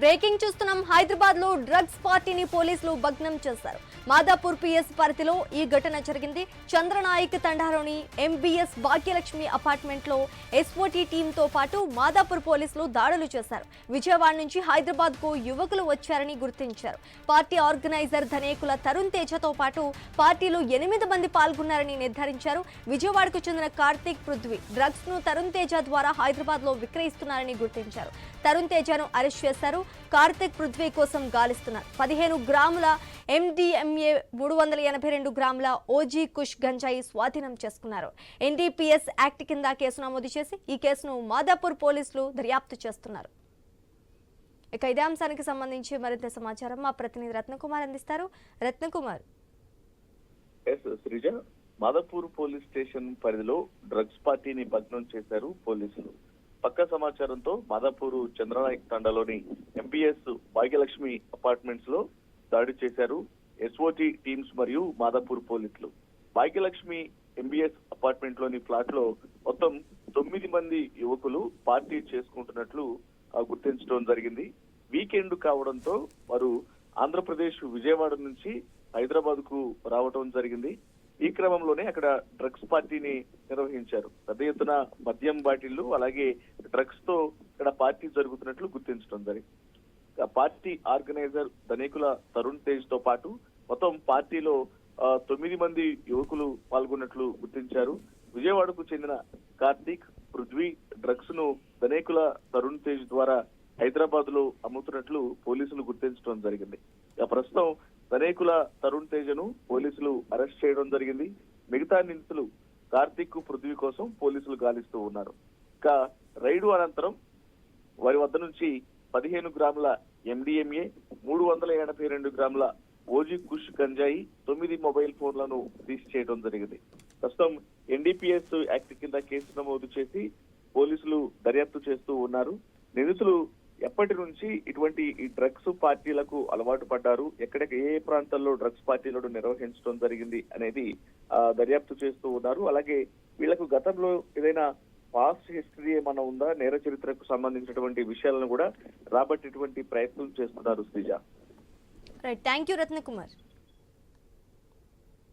Breaking చూస్తున్నాం. హైదరాబాద్ లో drugs పార్టీని పోలీసులు భగ్నం చేశారు. మాదాపూర్ పిఎస్ పరిధిలో ఈ ఘటన జరిగింది. చంద్రనాయక్ తండాలోని ఎంబీఎస్ భాగ్యలక్ష్మి అపార్ట్మెంట్ లో ఎస్ఓటీ టీంతో పాటు మాదాపూర్ పోలీసులు దాడులు చేశారు. విజయవాడ నుంచి హైదరాబాద్ కు యువకులు వచ్చారని గుర్తించారు. పార్టీ ఆర్గనైజర్ ధనేకుల తరుణ్ తేజతో పాటు పార్టీలో 8 మంది పాల్గొన్నారని నిర్ధారించారు. విజయవాడకు చెందిన కార్తీక్ పృథ్వీ డ్రగ్స్ ను తరుణ్ తేజ ద్వారా హైదరాబాద్ లో విక్రయిస్తున్నారని గుర్తించారు. తరుణ్ తేజను అరెస్ట్ చేశారు. కార్తీక్ పృథ్వీ కోసం గాలిస్తున్నారు. 15 గ్రాముల MDMA 382 గ్రాముల ఓజీ కుష్ గంజాయి స్వాధీనం చేసుకున్నారు. NDPS యాక్ట్ కింద కేసు నమోదు చేసి ఈ కేసును మాదాపూర్ పోలీసులు దర్యాప్తు చేస్తున్నారు. ఇక ఇదే అంశానికి సంబంధించి మరింత సమాచారం మా ప్రతినిధి రత్నకుమార్ అందిస్తారు. రత్నకుమార్. శ్రీజ, మాదాపూర్ పోలీస్ స్టేషన్ పరిధిలో డ్రగ్స్ పార్టీని భగ్నం చేశారు పోలీసులు. పక్క సమాచారంతో మాదాపూర్ చంద్రనాయక్ తండాలోని ఎంపీఎస్ భాగ్యలక్ష్మి అపార్ట్మెంట్స్ లో దాడి చేశారు ఎస్ఓటీ టీమ్స్ మరియు మాదాపూర్ పోలీసులు. భాగ్యలక్ష్మి ఎంబీఎస్ అపార్ట్మెంట్ లోని ఫ్లాట్ లో మొత్తం 9 మంది యువకులు పార్టీ చేసుకుంటున్నట్లు గుర్తించడం జరిగింది. వీకెండ్ కావడంతో వారు ఆంధ్రప్రదేశ్ విజయవాడ నుంచి హైదరాబాద్ కు రావడం జరిగింది. ఈ క్రమంలోనే అక్కడ డ్రగ్స్ పార్టీని నిర్వహించారు. పెద్ద ఎత్తున మద్యం బాటిళ్లు అలాగే డ్రగ్స్ తో ఇక్కడ పార్టీ జరుగుతున్నట్లు గుర్తించడం జరిగింది. పార్టీ ఆర్గనైజర్ ధనేకుల తరుణ్ తేజ్ తో పాటు మొత్తం పార్టీలో 9 మంది యువకులు పాల్గొన్నట్లు గుర్తించారు. విజయవాడకు చెందిన కార్తీక్ పృథ్వీ డ్రగ్స్ ను ధనేకుల తరుణ్ తేజ్ ద్వారా హైదరాబాద్ లో అమ్ముతున్నట్లు పోలీసులు గుర్తించడం జరిగింది. ప్రస్తుతం ధనేకుల తరుణ్ తేజను పోలీసులు అరెస్ట్ చేయడం జరిగింది. మిగతా నిందితులు కార్తీక్ పృథ్వీ కోసం పోలీసులు గాలిస్తూ ఉన్నారు. ఇక రైడు అనంతరం వారి వద్ద నుంచి 15 గ్రాముల MDMA 382 గ్రాముల ఓజీ కుష్ గంజాయి 9 మొబైల్ ఫోన్లను సీజ్ చేయడం జరిగింది. ప్రస్తుతం NDPS యాక్ట్ కింద కేసు నమోదు చేసి పోలీసులు దర్యాప్తు చేస్తూ ఉన్నారు. నిందితులు ఎప్పటి నుంచి ఇటువంటి ఈ డ్రగ్స్ పార్టీలకు అలవాటు పడ్డారు, ఏ ప్రాంతాల్లో డ్రగ్స్ పార్టీలను నిర్వహించడం జరిగింది అనేది దర్యాప్తు చేస్తూ ఉన్నారు. అలాగే వీళ్లకు గతంలో ఏదైనా పాస్ట్ హిస్టరీ ఏమన్నా ఉందా, నేర చరిత్రకు సంబంధించినటువంటి విషయాలను కూడా రాబట్టేటువంటి ప్రయత్నం చేస్తున్నారు. Sreeja. Right, thank you Ratnakumar.